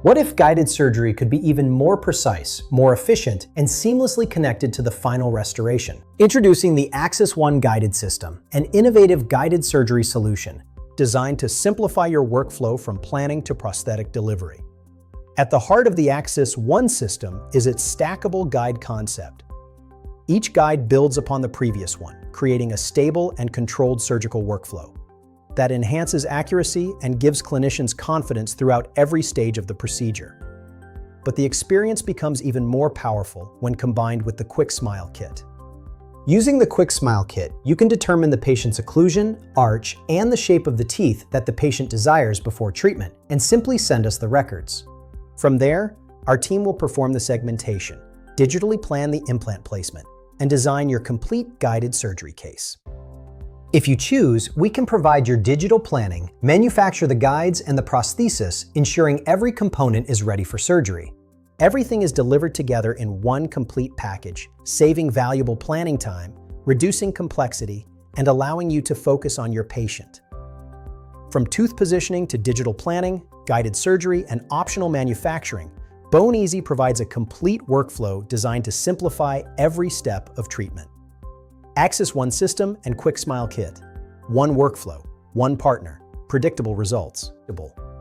What if guided surgery could be even more precise, more efficient, and seamlessly connected to the final restoration? Introducing the Axis One Guided System, an innovative guided surgery solution designed to simplify your workflow from planning to prosthetic delivery. At the heart of the Axis One system is its stackable guide concept. Each guide builds upon the previous one, creating a stable and controlled surgical workflow that enhances accuracy and gives clinicians confidence throughout every stage of the procedure. But the experience becomes even more powerful when combined with the QuickSmile Kit. Using the QuickSmile Kit, you can determine the patient's occlusion, arch, and the shape of the teeth that the patient desires before treatment, and simply send us the records. From there, our team will perform the segmentation, digitally plan the implant placement, and design your complete guided surgery case. If you choose, we can provide your digital planning, manufacture the guides and the prosthesis, ensuring every component is ready for surgery. Everything is delivered together in one complete package, saving valuable planning time, reducing complexity, and allowing you to focus on your patient. From tooth positioning to digital planning, guided surgery, and optional manufacturing, BoneEasy provides a complete workflow designed to simplify every step of treatment. Axis One System and QuickSmile Kit. One workflow, one partner, predictable results.